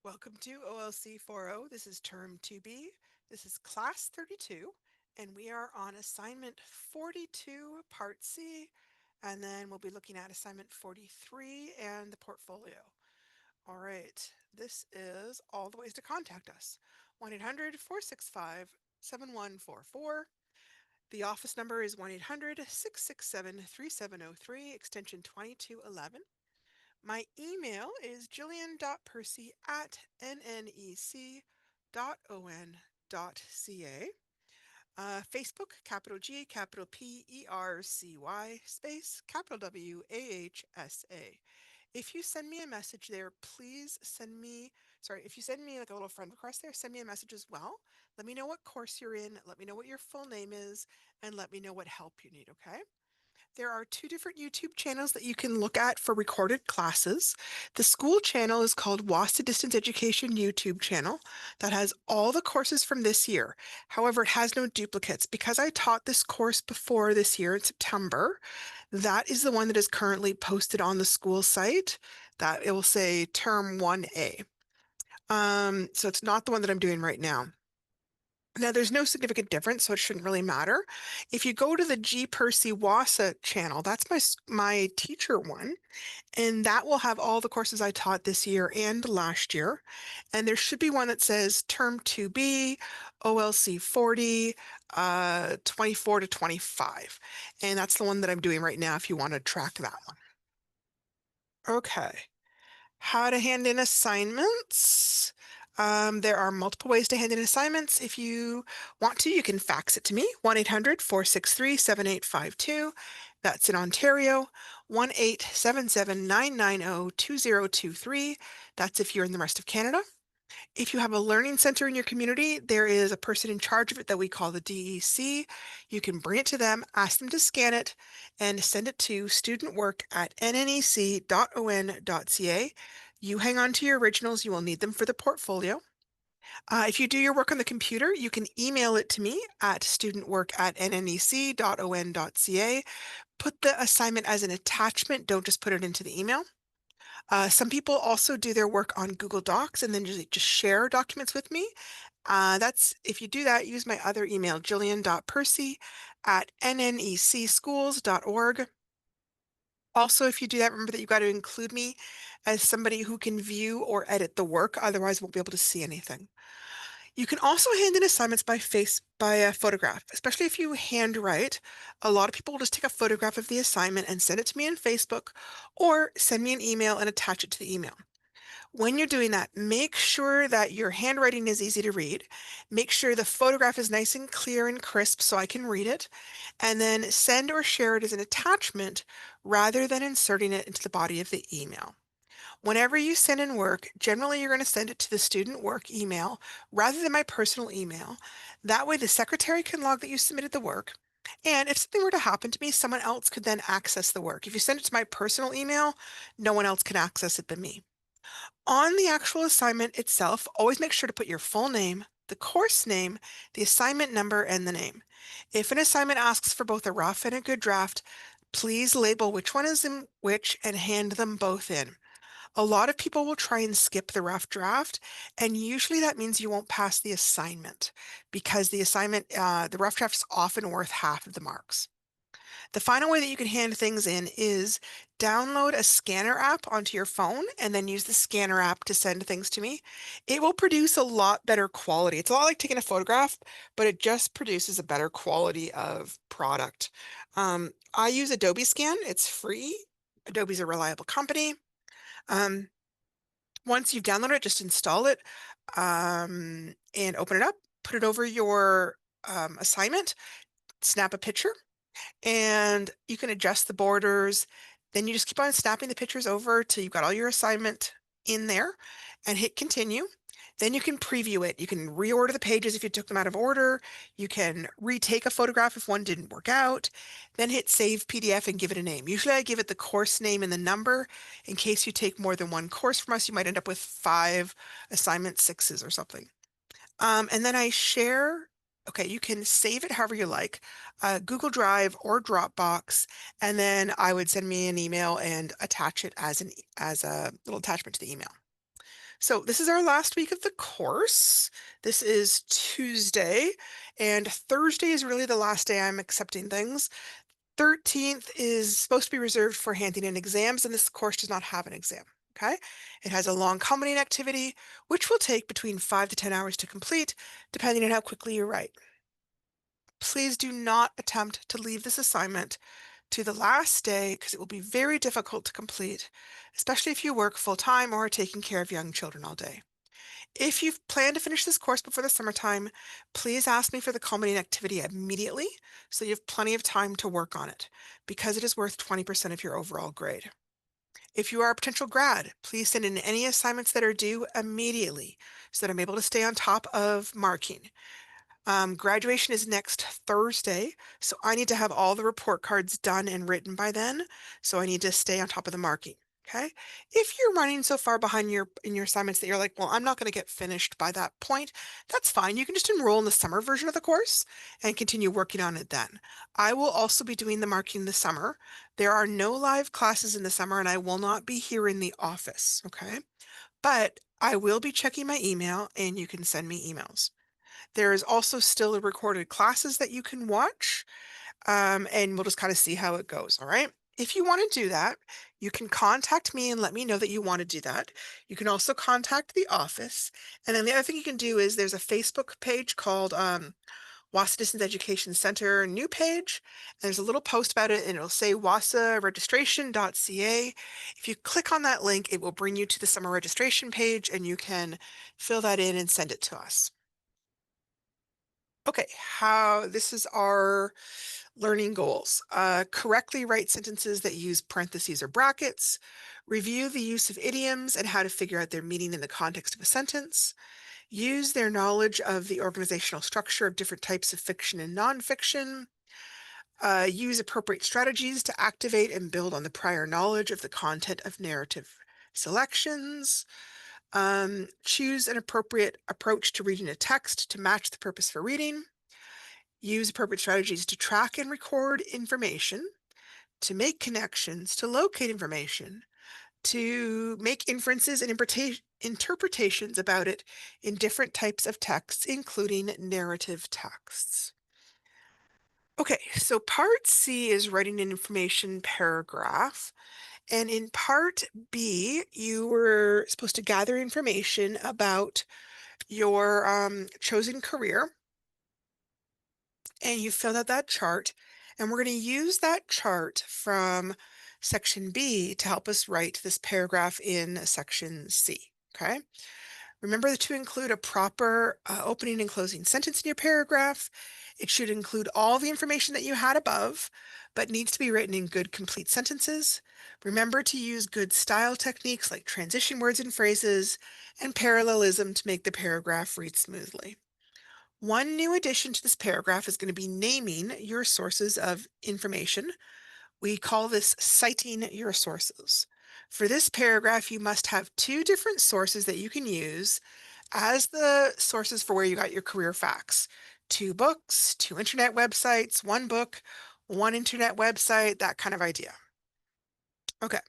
Welcome to OLC 40. This is Term 2B. This is Class 32, and we are on Assignment 42, Part C, and then we'll be looking at Assignment 43 and the portfolio. All right, this is all the ways to contact us. 1-800-465-7144. The office number is 1-800-667-3703, extension 2211. My email is jillian.percy@nnec.on.ca. Facebook, capital G, capital P-E-R-C-Y, space, capital W-A-H-S-A. If you send me a message there, please send me, if you send me like a little friend request there, send me a message as well. Let me know what course you're in, let me know what your full name is, and let me know what help you need, okay? There are two different YouTube channels that you can look at for recorded classes. The school channel is called WASA Distance Education YouTube channel that has all the courses from this year. However, it has no duplicates. Because I taught this course before this year in September, that is the one that is currently posted on the school site. That it will say Term 1A. So it's not the one that I'm doing right now. Now, there's no significant difference, so it shouldn't really matter. If you go to the G. Percy WASA channel, that's my teacher one, and that will have all the courses I taught this year and last year. And there should be one that says Term 2B, OLC 40, 24 to 25. And that's the one that I'm doing right now if you want to track that one. Okay. How to hand in assignments. There are multiple ways to hand in assignments. If you want to, you can fax it to me, 1-800-463-7852. That's in Ontario, 1-877-990-2023. That's if you're in the rest of Canada. If you have a learning center in your community, there is a person in charge of it that we call the DEC. You can bring it to them, ask them to scan it, and send it to studentwork@nnec.on.ca. You hang on to your originals. You will need them for the portfolio. If you do your work on the computer, you can email it to me at studentwork@nnec.on.ca. Put the assignment as an attachment. Don't just put it into the email. Some people also do their work on Google Docs and then just share documents with me. If you do that, use my other email, jillian.percy@nnecschools.org. Also, if you do that, remember that you've got to include me as somebody who can view or edit the work, otherwise won't be able to see anything. You can also hand in assignments by a photograph, especially if you handwrite. A lot of people will just take a photograph of the assignment and send it to me on Facebook or send me an email and attach it to the email. When you're doing that, make sure that your handwriting is easy to read. Make sure the photograph is nice and clear and crisp so I can read it, and then send or share it as an attachment rather than inserting it into the body of the email. Whenever you send in work, generally you're going to send it to the student work email rather than my personal email. That way the secretary can log that you submitted the work. And if something were to happen to me, someone else could then access the work. If you send it to my personal email, no one else can access it but me. On the actual assignment itself, always make sure to put your full name, the course name, the assignment number, and the name. If an assignment asks for both a rough and a good draft, please label which one is in which and hand them both in. A lot of people will try and skip the rough draft, and usually that means you won't pass the assignment because the rough draft is often worth half of the marks. The final way that you can hand things in is download a scanner app onto your phone and then use the scanner app to send things to me. It will produce a lot better quality. It's a lot like taking a photograph, but it just produces a better quality of product. I use Adobe Scan. It's free. Adobe's a reliable company. Um, Once you've downloaded it, just install it and open it up, put it over your assignment, snap a picture, and you can adjust the borders. Then you just keep on snapping the pictures over till you've got all your assignment in there and hit continue. Then you can preview it. You can reorder the pages if you took them out of order. You can retake a photograph if one didn't work out. Then hit save PDF and give it a name. Usually I give it the course name and the number. In case you take more than one course from us, you might end up with 5 assignment 6s or something. And then I share, okay, you can save it however you like, Google Drive or Dropbox, and then I would send me an email and attach it as a little attachment to the email. So this is our last week of the course. This is Tuesday, and Thursday is really the last day I'm accepting things. 13th is supposed to be reserved for handing in exams, and this course does not have an exam. Okay. It has a long commenting activity, which will take between 5 to 10 hours to complete, depending on how quickly you write. Please do not attempt to leave this assignment to the last day because it will be very difficult to complete, especially if you work full-time or are taking care of young children all day. If you've planned to finish this course before the summertime, please ask me for the culminating activity immediately so you have plenty of time to work on it because it is worth 20% of your overall grade. If you are a potential grad, please send in any assignments that are due immediately so that I'm able to stay on top of marking. Graduation is next Thursday, so I need to have all the report cards done and written by then. So I need to stay on top of the marking. Okay. If you're running so far behind in your assignments that you're like, well, I'm not going to get finished by that point, that's fine. You can just enroll in the summer version of the course and continue working on it then. I will also be doing the marking this summer. There are no live classes in the summer, and I will not be here in the office. Okay. But I will be checking my email, and you can send me emails. There is also still the recorded classes that you can watch, and we'll just kind of see how it goes. All right. If you want to do that, you can contact me and let me know that you want to do that. You can also contact the office. And then the other thing you can do is there's a Facebook page called WASA Distance Education Center new page. There's a little post about it and it'll say wasaregistration.ca. If you click on that link, it will bring you to the summer registration page and you can fill that in and send it to us. Okay, this is our learning goals. Correctly write sentences that use parentheses or brackets. Review the use of idioms and how to figure out their meaning in the context of a sentence. Use their knowledge of the organizational structure of different types of fiction and nonfiction. Use appropriate strategies to activate and build on the prior knowledge of the content of narrative selections. Choose an appropriate approach to reading a text to match the purpose for reading. Use appropriate strategies to track and record information, to make connections, to locate information, to make inferences and interpretations about it in different types of texts, including narrative texts. Okay, so part C is writing an information paragraph. And in part B, you were supposed to gather information about your chosen career. And you filled out that chart. And we're going to use that chart from section B to help us write this paragraph in section C. Okay. Remember to include a proper opening and closing sentence in your paragraph. It should include all the information that you had above, but needs to be written in good, complete sentences. Remember to use good style techniques like transition words and phrases and parallelism to make the paragraph read smoothly. One new addition to this paragraph is going to be naming your sources of information. We call this citing your sources. For this paragraph, you must have two different sources that you can use as the sources for where you got your career facts. 2 books, 2 internet websites, 1 book, 1 internet website, that kind of idea. Okay,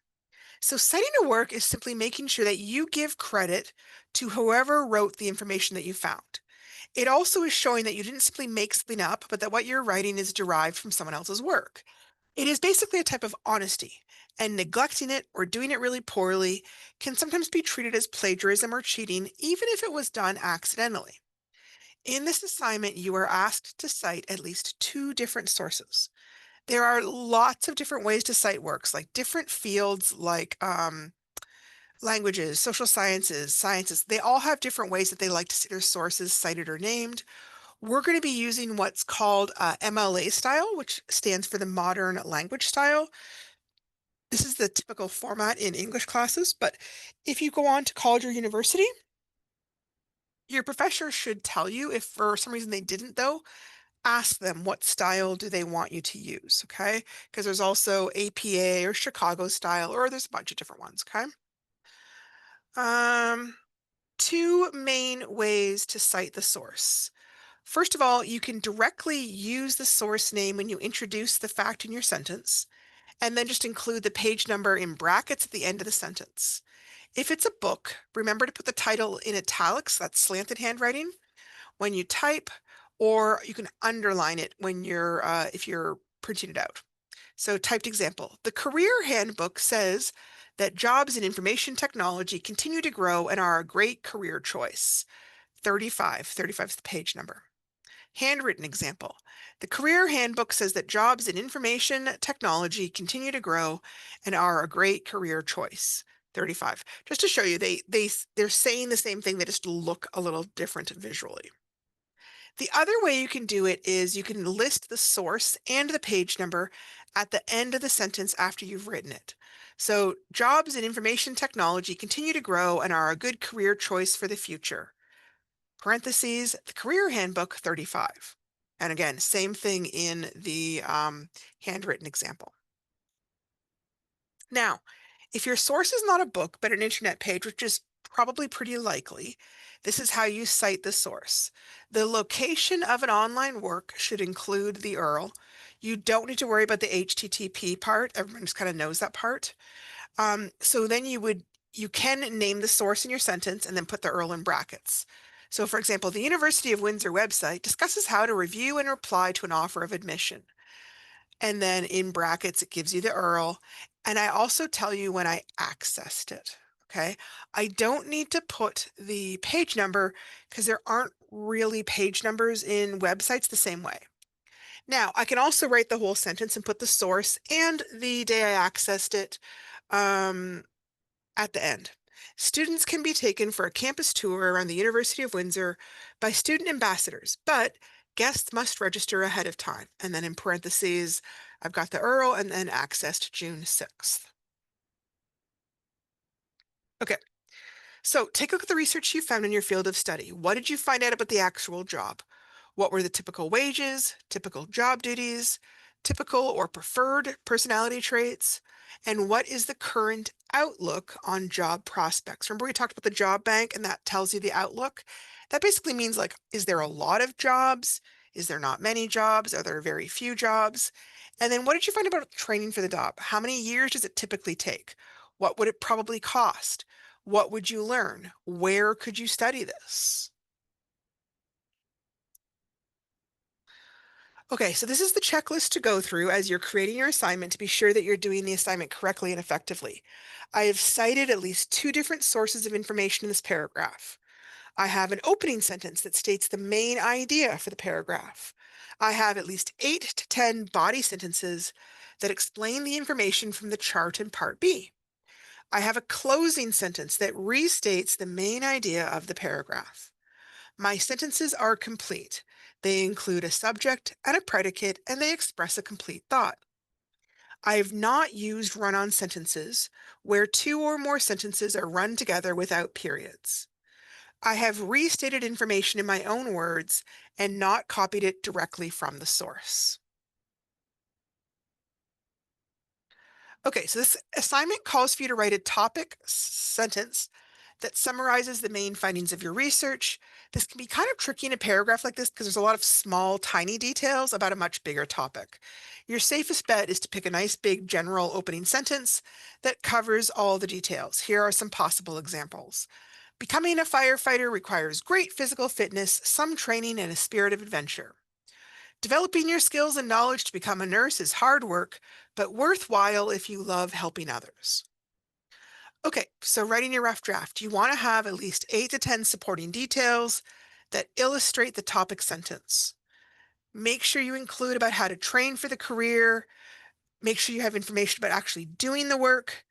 so citing a work is simply making sure that you give credit to whoever wrote the information that you found. It also is showing that you didn't simply make something up, but that what you're writing is derived from someone else's work. It is basically a type of honesty, and neglecting it or doing it really poorly can sometimes be treated as plagiarism or cheating, even if it was done accidentally. In this assignment, you are asked to cite at least 2 different sources. There are lots of different ways to cite works, like different fields like languages, social sciences, they all have different ways that they like to see their sources cited or named. We're going to be using what's called MLA style, which stands for the modern language style. This is the typical format in English classes, but if you go on to college or university, your professor should tell you. If for some reason they didn't, though, ask them what style do they want you to use, okay? Because there's also APA or Chicago style, or there's a bunch of different ones, okay? Um, 2 main ways to cite the source. First of all, you can directly use the source name when you introduce the fact in your sentence, and then just include the page number in brackets at the end of the sentence. If it's a book, remember to put the title in italics, that's slanted handwriting, when you type, or you can underline it when if you're printing it out. So typed example, the career handbook says that jobs in information technology continue to grow and are a great career choice. 35, 35 is the page number. Handwritten example. The career handbook says that jobs in information technology continue to grow and are a great career choice. 35. Just to show you, they're saying the same thing, they just look a little different visually. The other way you can do it is you can list the source and the page number at the end of the sentence after you've written it. So, jobs in information technology continue to grow and are a good career choice for the future. Parentheses, the career handbook 35. And again, same thing in the handwritten example. Now, if your source is not a book but an internet page, which is probably pretty likely, this is how you cite the source. The location of an online work should include the URL. You don't need to worry about the HTTP part. Everyone just kind of knows that part. So then you can name the source in your sentence and then put the URL in brackets. So for example, the University of Windsor website discusses how to review and reply to an offer of admission. And then in brackets, it gives you the URL. And I also tell you when I accessed it. Okay. I don't need to put the page number because there aren't really page numbers in websites the same way. Now, I can also write the whole sentence and put the source and the day I accessed it at the end. Students can be taken for a campus tour around the University of Windsor by student ambassadors, but guests must register ahead of time. And then in parentheses, I've got the URL and then accessed June 6th. Okay, so take a look at the research you found in your field of study. What did you find out about the actual job? What were the typical wages, typical job duties, typical or preferred personality traits? And what is the current outlook on job prospects? Remember we talked about the job bank and that tells you the outlook? That basically means like, is there a lot of jobs? Is there not many jobs? Are there very few jobs? And then what did you find about training for the job? How many years does it typically take? What would it probably cost? What would you learn? Where could you study this? Okay, so this is the checklist to go through as you're creating your assignment to be sure that you're doing the assignment correctly and effectively. I have cited at least two different sources of information in this paragraph. I have an opening sentence that states the main idea for the paragraph. I have at least 8 to 10 body sentences that explain the information from the chart in Part B. I have a closing sentence that restates the main idea of the paragraph. My sentences are complete. They include a subject and a predicate, and they express a complete thought. I have not used run-on sentences where two or more sentences are run together without periods. I have restated information in my own words and not copied it directly from the source. Okay, so this assignment calls for you to write a topic sentence that summarizes the main findings of your research. This can be kind of tricky in a paragraph like this because there's a lot of small, tiny details about a much bigger topic. Your safest bet is to pick a nice big general opening sentence that covers all the details. Here are some possible examples. Becoming a firefighter requires great physical fitness, some training, and a spirit of adventure. Developing your skills and knowledge to become a nurse is hard work, but worthwhile if you love helping others. Okay, so writing your rough draft, you want to have at least 8 to 10 supporting details that illustrate the topic sentence. Make sure you include about how to train for the career. Make sure you have information about actually doing the work.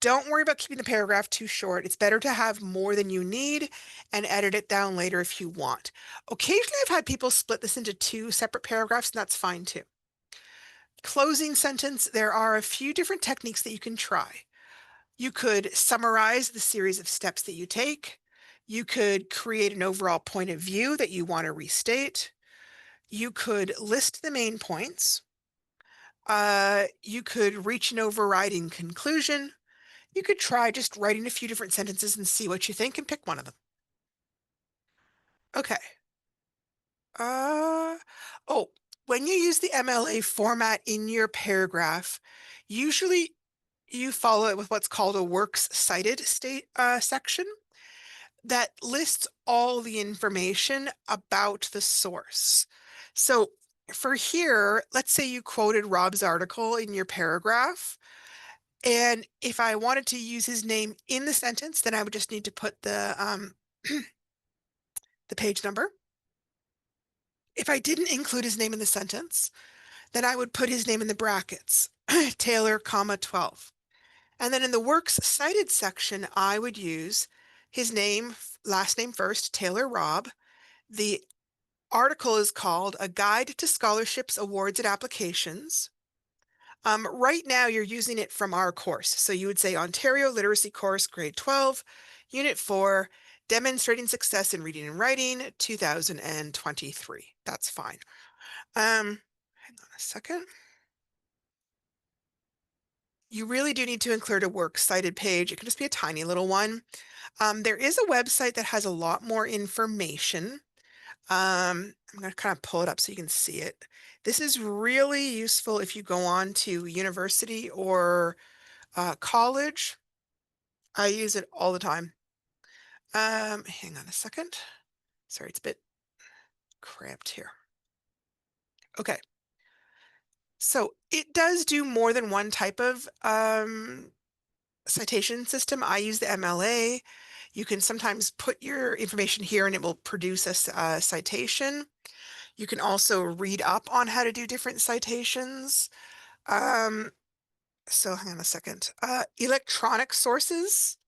Don't worry about keeping the paragraph too short. It's better to have more than you need and edit it down later if you want. Occasionally, I've had people split this into two separate paragraphs, and that's fine too. Closing sentence, there are a few different techniques that you can try. You could summarize the series of steps that you take. You could create an overall point of view that you want to restate. You could list the main points. You could reach an overriding conclusion. You could try just writing a few different sentences and see what you think and pick one of them. Okay. Uh, oh, when you use the MLA format in your paragraph, usually you follow it with what's called a works cited state section that lists all the information about the source. So for here, let's say you quoted Rob's article in your paragraph. And if I wanted to use his name in the sentence, then I would just need to put the page number. If I didn't include his name in the sentence, then I would put his name in the brackets, Taylor, comma 12. And then in the works cited section, I would use his name, last name first, Taylor Robb. The article is called A Guide to Scholarships, Awards, and Applications. Right now, you're using it from our course. So you would say Ontario Literacy Course, Grade 12, Unit 4, Demonstrating Success in Reading and Writing, 2023. That's fine. Hang on a second. You really do need to include a works cited page. It can just be a tiny little one. There is a website that has a lot more information. I'm going to kind of pull it up so you can see it. This is really useful if you go on to university or college. I use it all the time. Hang on a second. Sorry, it's a bit cramped here. Okay. So it does do more than one type of citation system. I use the MLA. You can sometimes put your information here and it will produce a citation. You can also read up on how to do different citations. So hang on a second. Electronic sources,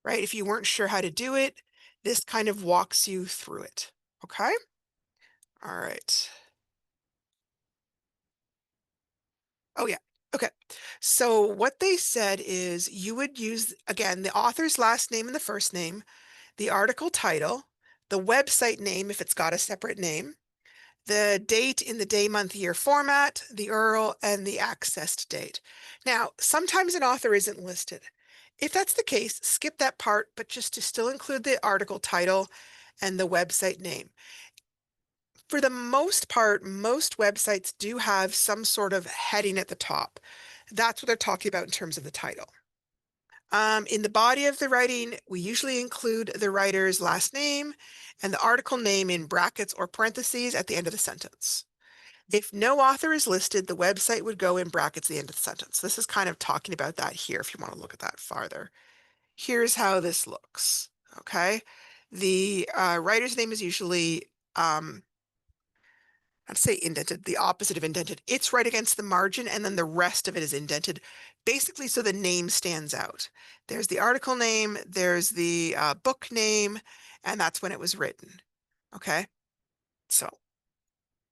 right? If you weren't sure how to do it, this kind of walks you through it. Okay? All right. Oh yeah. Okay. So what they said is you would use, again, the author's last name and the first name, the article title, the website name if it's got a separate name, the date in the day, month, year format, the URL, and the accessed date. Now, sometimes an author isn't listed. If that's the case, skip that part, but just to still include the article title and the website name. For the most part, most websites do have some sort of heading at the top. That's what they're talking about in terms of the title. In the body of the writing, we usually include the writer's last name and the article name in brackets or parentheses at the end of the sentence. If no author is listed, the website would go in brackets at the end of the sentence. This is kind of talking about that here if you want to look at that farther. Here's how this looks, okay? The writer's name is usually, I'd say indented, the opposite of indented. It's right against the margin, and then the rest of it is indented, basically so the name stands out. There's the article name, there's the book name, and that's when it was written, okay? So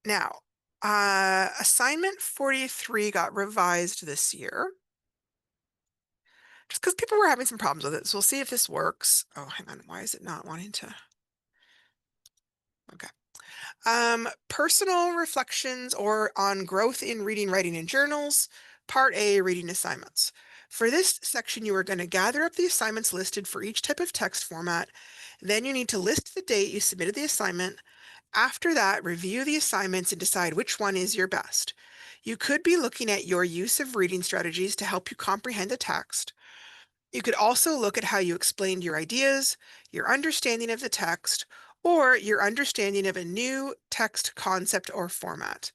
now, assignment 43 got revised this year, just because people were having some problems with it. So we'll see if this works. Oh, hang on, why is it not wanting to? Okay. Personal reflections or on growth in reading, writing, and journals, Part A, reading assignments. For this section, you are going to gather up the assignments listed for each type of text format. Then you need to list the date you submitted the assignment. After that, review the assignments and decide which one is your best. You could be looking at your use of reading strategies to help you comprehend the text. You could also look at how you explained your ideas, your understanding of the text, or your understanding of a new text concept or format.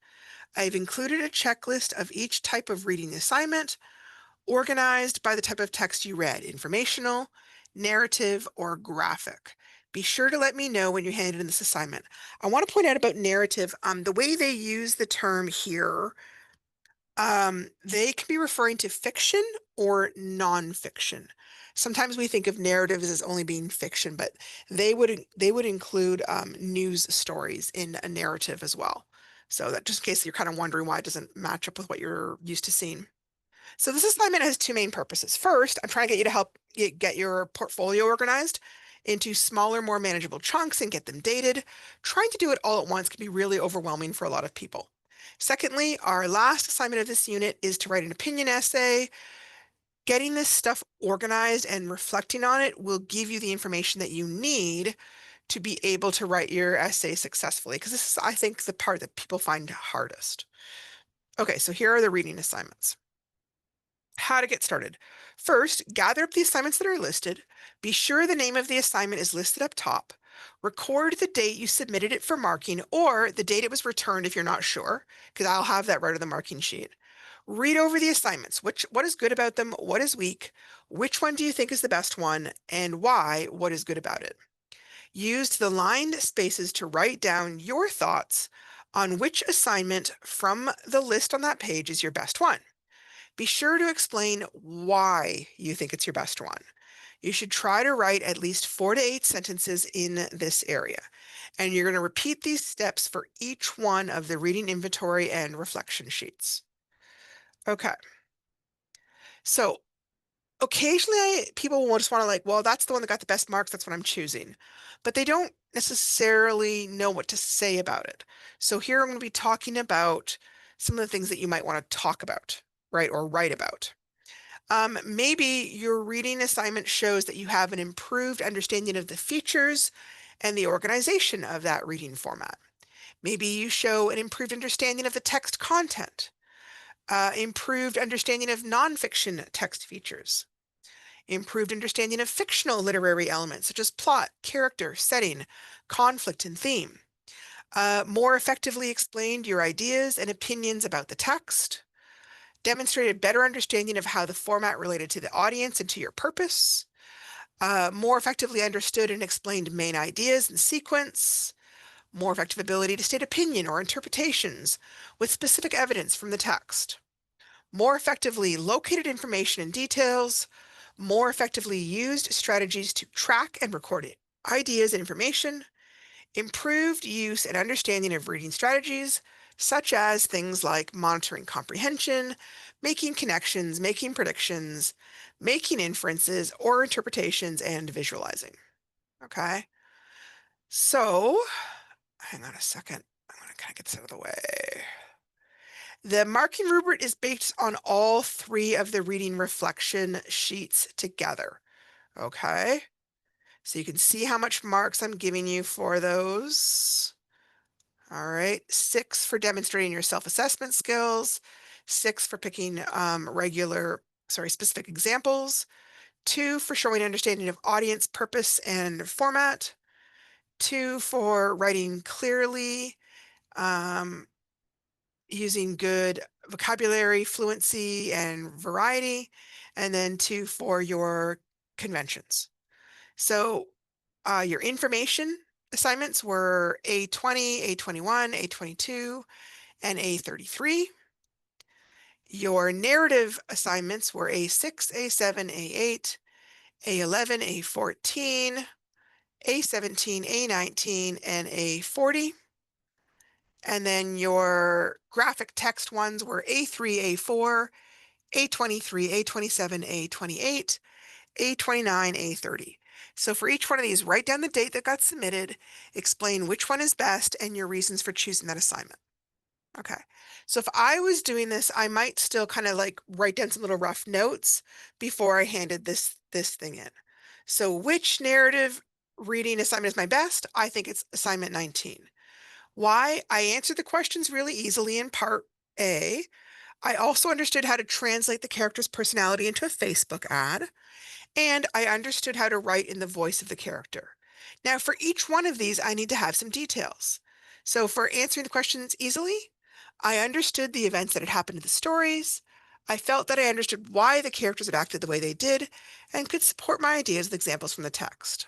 I've included a checklist of each type of reading assignment, organized by the type of text you read, informational, narrative, or graphic. Be sure to let me know when you hand in this assignment. I want to point out about narrative, the way they use the term here, they can be referring to fiction or nonfiction. Sometimes we think of narratives as only being fiction, but they would include news stories in a narrative as well. So that just in case you're kind of wondering why it doesn't match up with what you're used to seeing. So this assignment has two main purposes. First, I'm trying to get you to help get your portfolio organized into smaller, more manageable chunks and get them dated. Trying to do it all at once can be really overwhelming for a lot of people. Secondly, our last assignment of this unit is to write an opinion essay. Getting this stuff organized and reflecting on it will give you the information that you need to be able to write your essay successfully, because this is, I think, the part that people find hardest. Okay, so here are the reading assignments. How to get started. First, gather up the assignments that are listed. Be sure the name of the assignment is listed up top. Record the date you submitted it for marking or the date it was returned if you're not sure, because I'll have that right on the marking sheet. Read over the assignments. What is good about them? What is weak? Which one do you think is the best one? And why? What is good about it? Use the lined spaces to write down your thoughts on which assignment from the list on that page is your best one. Be sure to explain why you think it's your best one. You should try to write at least 4 to 8 sentences in this area. And you're going to repeat these steps for each one of the reading inventory and reflection sheets. Okay. So occasionally people will just want to like, well, that's the one that got the best marks. That's what I'm choosing. But they don't necessarily know what to say about it. So here I'm going to be talking about some of the things that you might want to talk about, right? Or write about. Maybe your reading assignment shows that you have an improved understanding of the features and the organization of that reading format. Maybe you show an improved understanding of the text content, improved understanding of nonfiction text features, improved understanding of fictional literary elements such as plot, character, setting, conflict, and theme. More effectively explained your ideas and opinions about the text, demonstrated better understanding of how the format related to the audience and to your purpose, more effectively understood and explained main ideas and sequence, more effective ability to state opinion or interpretations with specific evidence from the text, more effectively located information and details, more effectively used strategies to track and record ideas and information, improved use and understanding of reading strategies, such as things like monitoring comprehension, making connections, making predictions, making inferences or interpretations, and visualizing. Okay, so hang on a second. I'm going to kind of get this out of the way. The marking rubric is based on all 3 of the reading reflection sheets together. Okay, so you can see how much marks I'm giving you for those. All right, 6 for demonstrating your self-assessment skills, 6 for picking specific examples, 2 for showing understanding of audience purpose and format, 2 for writing clearly, using good vocabulary, fluency, and variety, and then 2 for your conventions. So your information assignments were A20, A21, A22, and A43. Your narrative assignments were A6, A7, A8, A11, A14, A17, A19, and A40. And then your graphic text ones were A3, A4, A23, A27, A28, A29, A30. So for each one of these, write down the date that got submitted, explain which one is best, and your reasons for choosing that assignment. Okay, so if I was doing this, I might still kind of like write down some little rough notes before I handed this thing in. So which narrative reading assignment is my best? I think it's assignment 19. Why? I answered the questions really easily in part A. I also understood how to translate the character's personality into a Facebook ad, and I understood how to write in the voice of the character. Now, for each one of these, I need to have some details. So for answering the questions easily, I understood the events that had happened in the stories. I felt that I understood why the characters had acted the way they did and could support my ideas with examples from the text.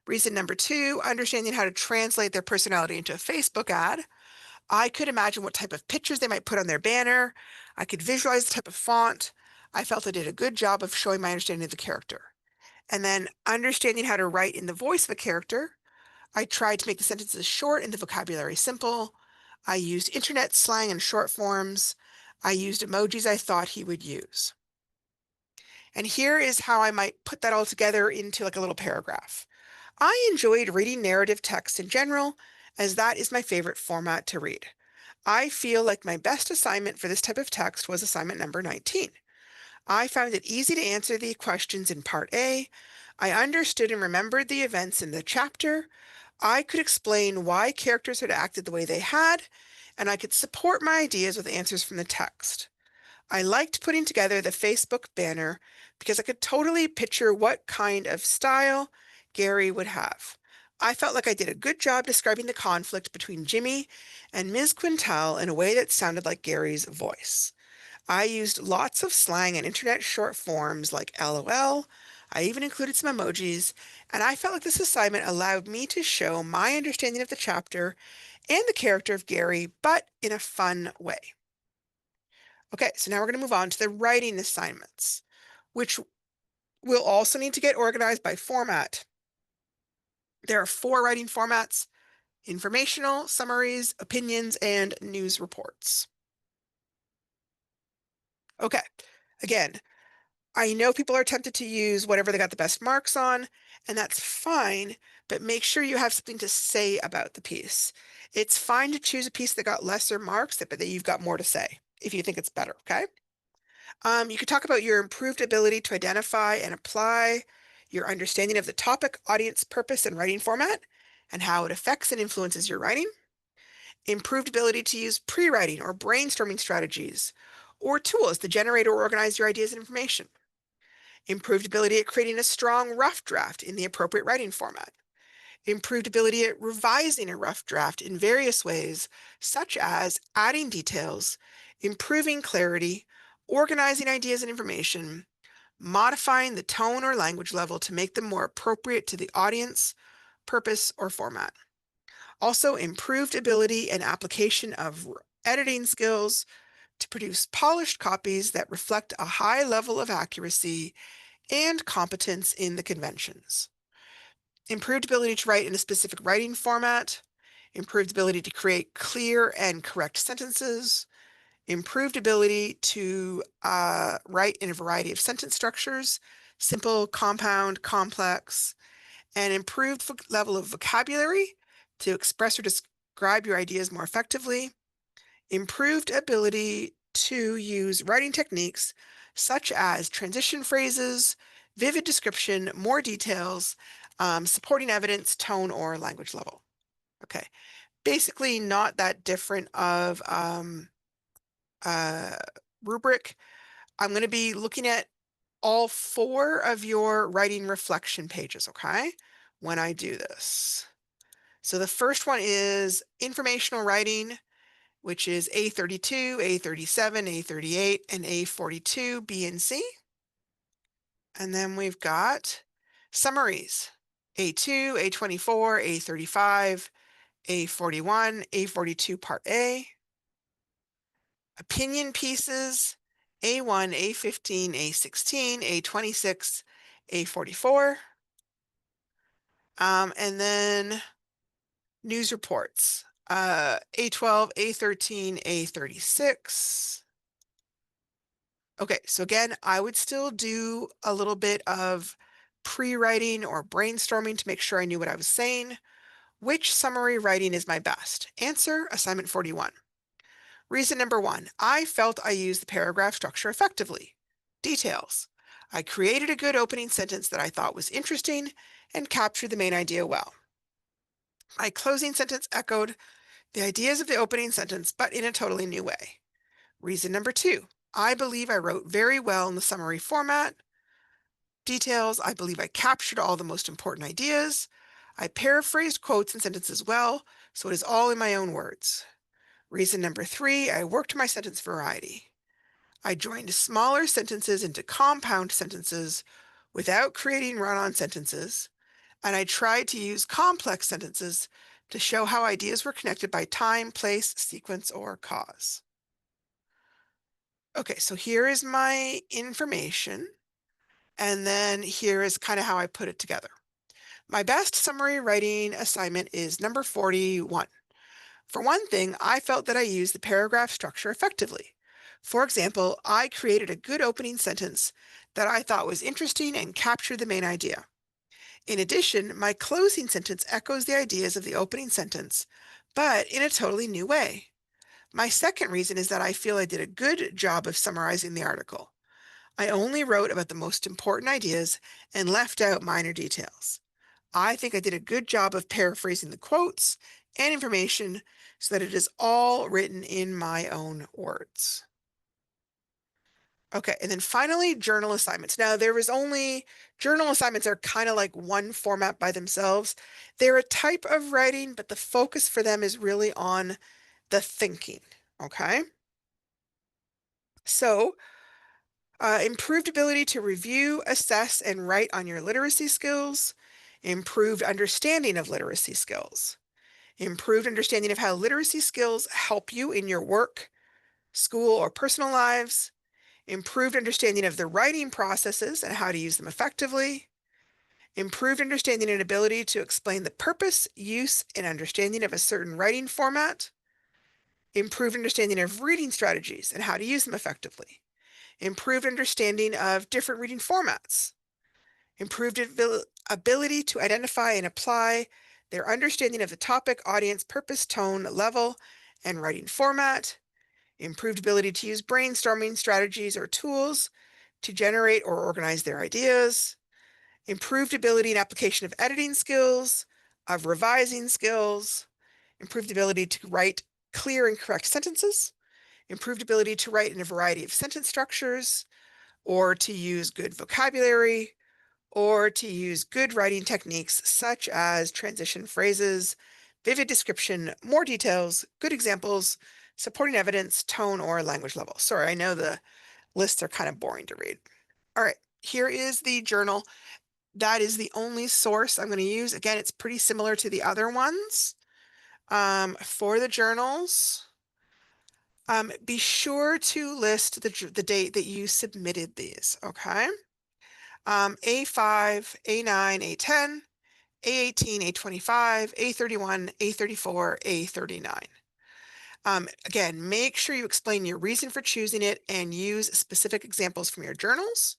Reason number 2, understanding how to translate their personality into a Facebook ad. I could imagine what type of pictures they might put on their banner. I could visualize the type of font. I felt I did a good job of showing my understanding of the character. And then understanding how to write in the voice of a character. I tried to make the sentences short and the vocabulary simple. I used internet slang and short forms. I used emojis I thought he would use. And here is how I might put that all together into like a little paragraph. I enjoyed reading narrative text in general, as that is my favorite format to read. I feel like my best assignment for this type of text was assignment number 19. I found it easy to answer the questions in part A. I understood and remembered the events in the chapter. I could explain why characters had acted the way they had, and I could support my ideas with answers from the text. I liked putting together the Facebook banner because I could totally picture what kind of style Gary would have. I felt like I did a good job describing the conflict between Jimmy and Ms. Quintel in a way that sounded like Gary's voice. I used lots of slang and internet short forms like LOL. I even included some emojis, and I felt like this assignment allowed me to show my understanding of the chapter and the character of Gary, but in a fun way. Okay, so now we're going to move on to the writing assignments, which will also need to get organized by format. There are 4 writing formats: informational, summaries, opinions, and news reports. Okay, again, I know people are tempted to use whatever they got the best marks on, and that's fine, but make sure you have something to say about the piece. It's fine to choose a piece that got lesser marks, but that you've got more to say if you think it's better, okay? You could talk about your improved ability to identify and apply your understanding of the topic, audience, purpose, and writing format, and how it affects and influences your writing. Improved ability to use pre-writing or brainstorming strategies or tools to generate or organize your ideas and information. Improved ability at creating a strong rough draft in the appropriate writing format. Improved ability at revising a rough draft in various ways, such as adding details, improving clarity, organizing ideas and information, modifying the tone or language level to make them more appropriate to the audience, purpose, or format. Also, improved ability and application of editing skills to produce polished copies that reflect a high level of accuracy and competence in the conventions. Improved ability to write in a specific writing format, improved ability to create clear and correct sentences, improved ability to write in a variety of sentence structures, simple, compound, complex, and improved level of vocabulary to express or describe your ideas more effectively, improved ability to use writing techniques such as transition phrases, vivid description, more details, supporting evidence, tone, or language level. Okay, basically not that different of rubric. I'm going to be looking at all 4 of your writing reflection pages, okay, when I do this. So the first one is informational writing, which is A42, A37, A38, and A42, B and C. And then we've got summaries, A2, A24, A35, A41, A42 Part A. Opinion pieces, A1, A15, A16, A26, A44. And then news reports, A12, A13, A36. Okay, so again, I would still do a little bit of pre-writing or brainstorming to make sure I knew what I was saying. Which summary writing is my best? Answer, assignment 41. Reason number 1, I felt I used the paragraph structure effectively. Details. I created a good opening sentence that I thought was interesting and captured the main idea well. My closing sentence echoed the ideas of the opening sentence, but in a totally new way. Reason number 2, I believe I wrote very well in the summary format. Details, I believe I captured all the most important ideas. I paraphrased quotes and sentences well, so it is all in my own words. Reason number 3, I worked my sentence variety. I joined smaller sentences into compound sentences without creating run-on sentences, and I tried to use complex sentences to show how ideas were connected by time, place, sequence, or cause. Okay, so here is my information, and then here is kind of how I put it together. My best summary writing assignment is number 41. For one thing, I felt that I used the paragraph structure effectively. For example, I created a good opening sentence that I thought was interesting and captured the main idea. In addition, my closing sentence echoes the ideas of the opening sentence, but in a totally new way. My second reason is that I feel I did a good job of summarizing the article. I only wrote about the most important ideas and left out minor details. I think I did a good job of paraphrasing the quotes and information so that it is all written in my own words. Okay, and then finally, journal assignments. Now, journal assignments are kind of like one format by themselves. They're a type of writing, but the focus for them is really on the thinking. Okay, so improved ability to review, assess, and write on your literacy skills, improved understanding of literacy skills, improved understanding of how literacy skills help you in your work, school, or personal lives, improved understanding of the writing processes and how to use them effectively, improved understanding and ability to explain the purpose, use, and understanding of a certain writing format, improved understanding of reading strategies and how to use them effectively, improved understanding of different reading formats, improved ability to identify and apply their understanding of the topic, audience, purpose, tone, level, and writing format, improved ability to use brainstorming strategies or tools to generate or organize their ideas, improved ability and application of editing skills, of revising skills, improved ability to write clear and correct sentences, improved ability to write in a variety of sentence structures, or to use good vocabulary, or to use good writing techniques such as transition phrases, vivid description, more details, good examples, supporting evidence, tone, or language level. Sorry, I know the lists are kind of boring to read. All right, here is the journal. That is the only source I'm going to use. Again, it's pretty similar to the other ones. For the journals, be sure to list the date that you submitted these, okay? A5, A9, A10, A18, A25, A31, A34, A39. Again, make sure you explain your reason for choosing it and use specific examples from your journals.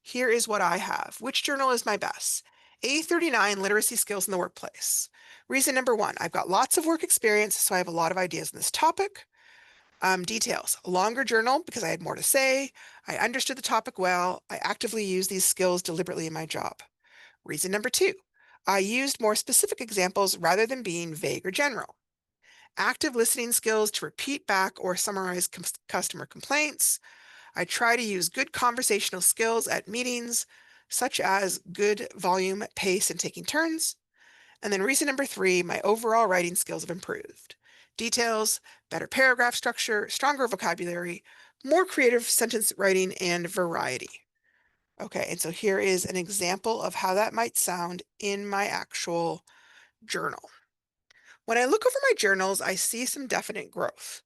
Here is what I have. Which journal is my best? A39, Literacy Skills in the Workplace. Reason number one, I've got lots of work experience, so I have a lot of ideas on this topic. Details, a longer journal because I had more to say. I understood the topic well. I actively use these skills deliberately in my job. Reason number two, I used more specific examples rather than being vague or general. Active listening skills to repeat back or summarize customer complaints. I try to use good conversational skills at meetings, such as good volume, pace, and taking turns. And then reason number three, my overall writing skills have improved. Details, better paragraph structure, stronger vocabulary, more creative sentence writing, and variety. Okay, and so here is an example of how that might sound in my actual journal. When I look over my journals, I see some definite growth.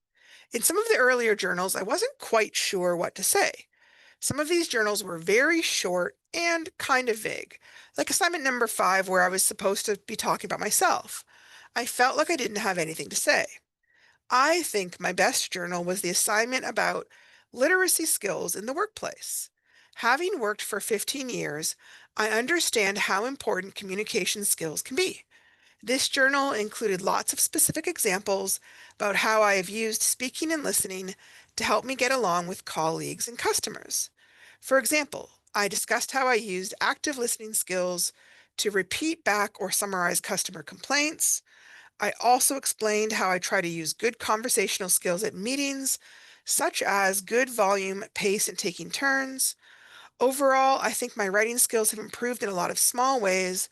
In some of the earlier journals, I wasn't quite sure what to say. Some of these journals were very short and kind of vague, like assignment number 5, where I was supposed to be talking about myself. I felt like I didn't have anything to say. I think my best journal was the assignment about literacy skills in the workplace. Having worked for 15 years, I understand how important communication skills can be. This journal included lots of specific examples about how I have used speaking and listening to help me get along with colleagues and customers. For example, I discussed how I used active listening skills to repeat back or summarize customer complaints. I also explained how I try to use good conversational skills at meetings, such as good volume, pace, and taking turns. Overall, I think my writing skills have improved in a lot of small ways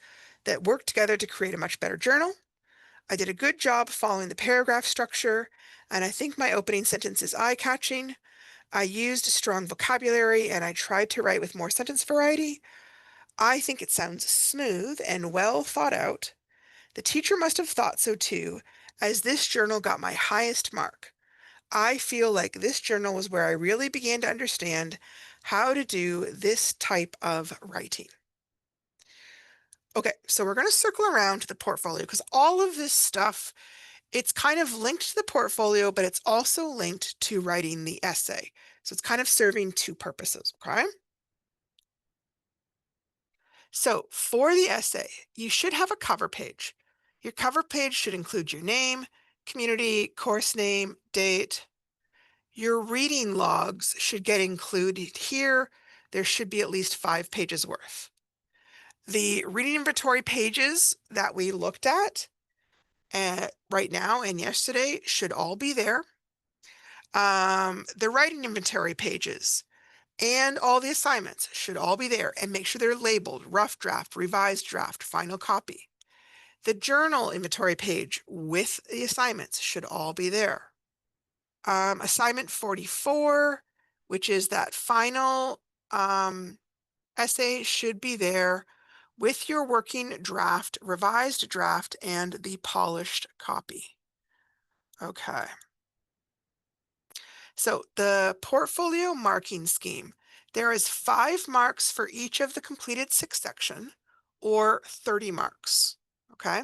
that work together to create a much better journal. I did a good job following the paragraph structure, and I think my opening sentence is eye-catching. I used strong vocabulary, and I tried to write with more sentence variety. I think it sounds smooth and well thought out. The teacher must have thought so too, as this journal got my highest mark. I feel like this journal was where I really began to understand how to do this type of writing. Okay, so we're going to circle around to the portfolio because all of this stuff, it's kind of linked to the portfolio, but it's also linked to writing the essay. So it's kind of serving two purposes, okay? So for the essay, you should have a cover page. Your cover page should include your name, community, course name, date. Your reading logs should get included here. There should be at least 5 pages worth. The reading inventory pages that we looked at right now and yesterday should all be there. The writing inventory pages, and all the assignments should all be there, and make sure they're labeled rough draft, revised draft, final copy. The journal inventory page with the assignments should all be there. Assignment 44, which is that final essay, should be there with your working draft, revised draft, and the polished copy. Okay. So the portfolio marking scheme, there is 5 marks for each of the completed 6 section, or 30 marks. Okay.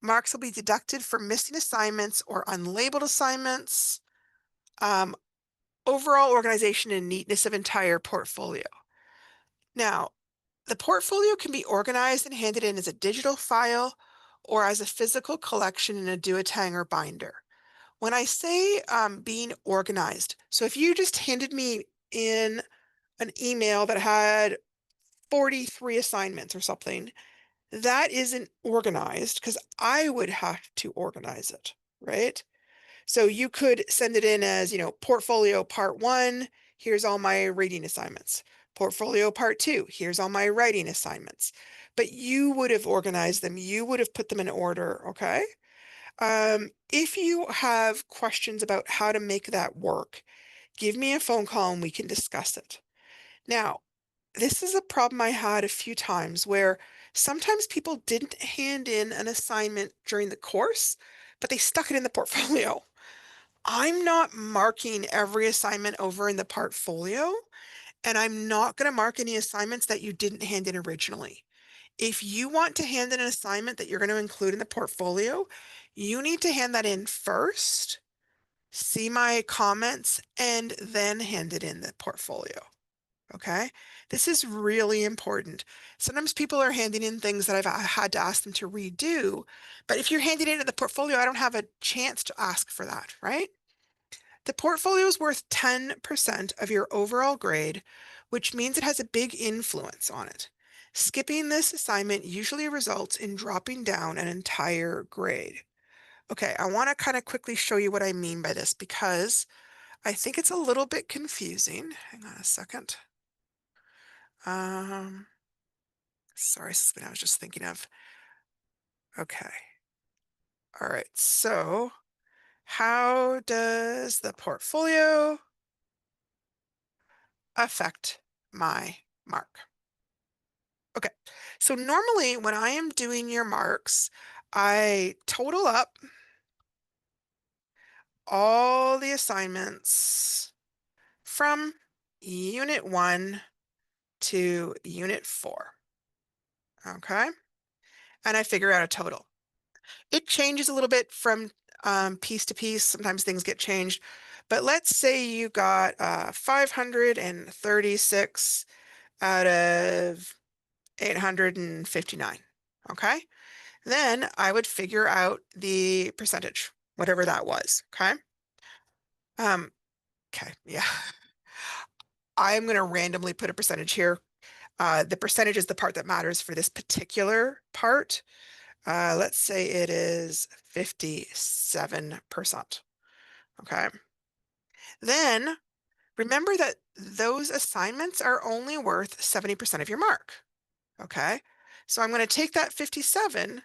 Marks will be deducted for missing assignments or unlabeled assignments. Overall organization and neatness of entire portfolio. Now, the portfolio can be organized and handed in as a digital file or as a physical collection in a duotang or binder. When I say being organized, so if you just handed me in an email that had 43 assignments or something, that isn't organized because I would have to organize it, right? So you could send it in as, portfolio part 1, here's all my reading assignments. Portfolio part 2, here's all my writing assignments. But you would have organized them, you would have put them in order, okay? If you have questions about how to make that work, give me a phone call and we can discuss it. Now, this is a problem I had a few times where sometimes people didn't hand in an assignment during the course, but they stuck it in the portfolio. I'm not marking every assignment over in the portfolio, and I'm not going to mark any assignments that you didn't hand in originally. If you want to hand in an assignment that you're going to include in the portfolio, you need to hand that in first, see my comments, and then hand it in the portfolio. Okay? This is really important. Sometimes people are handing in things that I've had to ask them to redo, but if you're handing it in the portfolio, I don't have a chance to ask for that, right? The portfolio is worth 10% of your overall grade, which means it has a big influence on it. Skipping this assignment usually results in dropping down an entire grade. Okay, I want to kind of quickly show you what I mean by this because I think it's a little bit confusing. Hang on a second. Sorry, something I was just thinking of. Okay. All right, so how does the portfolio affect my mark? Okay, so normally when I am doing your marks, I total up all the assignments from Unit 1 to Unit 4, okay? And I figure out a total. It changes a little bit from piece to piece. Sometimes things get changed. But let's say you got 536 out of 859, okay? Then I would figure out the percentage, whatever that was, okay? Okay, yeah. I'm going to randomly put a percentage here. The percentage is the part that matters for this particular part. Let's say it is 57%, okay? Then remember that those assignments are only worth 70% of your mark, okay? So I'm going to take that 57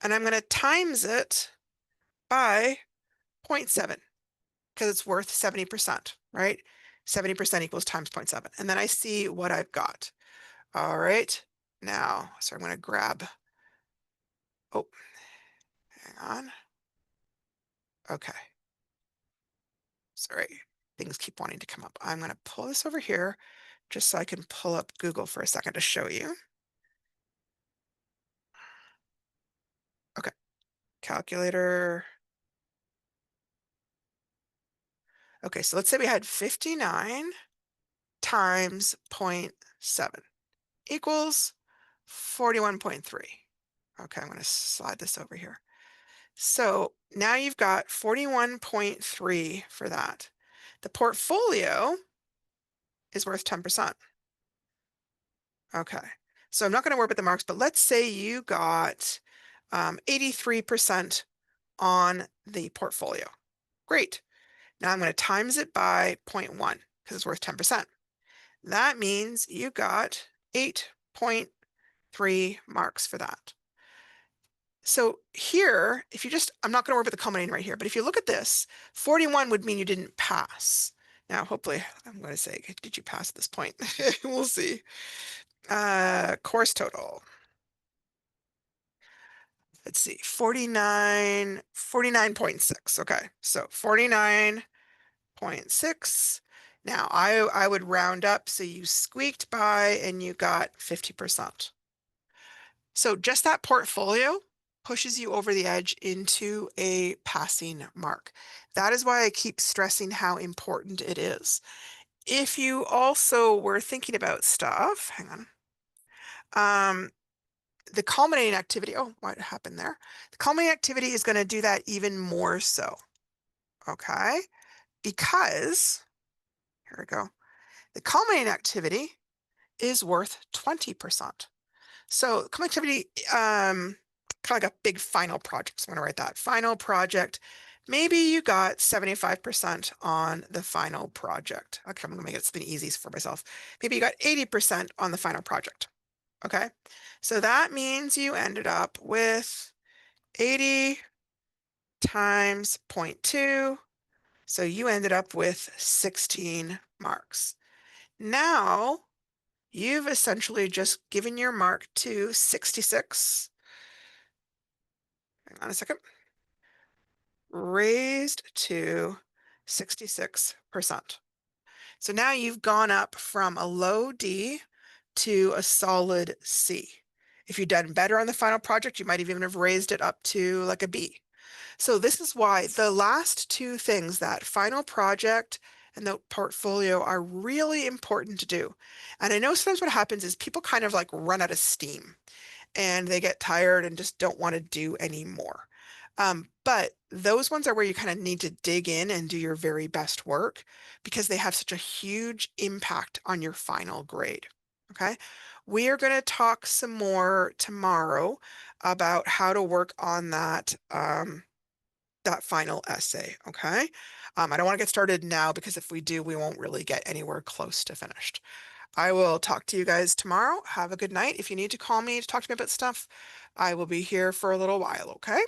and I'm going to times it by 0.7 because it's worth 70%, right? 70% equals times 0.7. And then I see what I've got. All right. Now, so I'm going to grab, oh, hang on. Okay. Sorry, things keep wanting to come up. I'm going to pull this over here just so I can pull up Google for a second to show you. Okay, calculator. Okay, so let's say we had 59 times 0.7 equals 41.3. Okay, I'm going to slide this over here. So now you've got 41.3 for that. The portfolio is worth 10%. Okay, so I'm not going to worry about the marks, but let's say you got 83% on the portfolio. Great. Now I'm going to times it by zero point 0.1 because it's worth 10%. That means you got 8.3 marks for that. So here, if you just, I'm not going to worry about the culminating right here, but if you look at this, 41 would mean you didn't pass. Now, hopefully, I'm going to say, did you pass at this point? We'll see. Course total. Let's see, 49.6. Okay, so 49.6. Now, I would round up, so you squeaked by and you got 50%. So just that portfolio pushes you over the edge into a passing mark. That is why I keep stressing how important it is. If you also were thinking about stuff, hang on, the culminating activity, oh, what happened there? The culminating activity is going to do that even more so, okay? Because, here we go, the culminating activity is worth 20%. So connectivity, kind of like a big final project. So I'm going to write that. Final project. Maybe you got 75% on the final project. Okay, I'm going to make it something easy for myself. Maybe you got 80% on the final project. Okay, so that means you ended up with 80 times 0.2. So you ended up with 16 marks. Now, you've essentially just given your mark to 66. Hang on a second. Raised to 66%. So now you've gone up from a low D to a solid C. If you'd done better on the final project, you might even have raised it up to like a B. So this is why the last two things, that final project and the portfolio, are really important to do. And I know sometimes what happens is people kind of like run out of steam and they get tired and just don't want to do any more. But those ones are where you kind of need to dig in and do your very best work because they have such a huge impact on your final grade. Okay. We are going to talk some more tomorrow about how to work on that final essay. Okay. I don't want to get started now because if we do, we won't really get anywhere close to finished. I will talk to you guys tomorrow. Have a good night. If you need to call me to talk to me about stuff, I will be here for a little while, okay?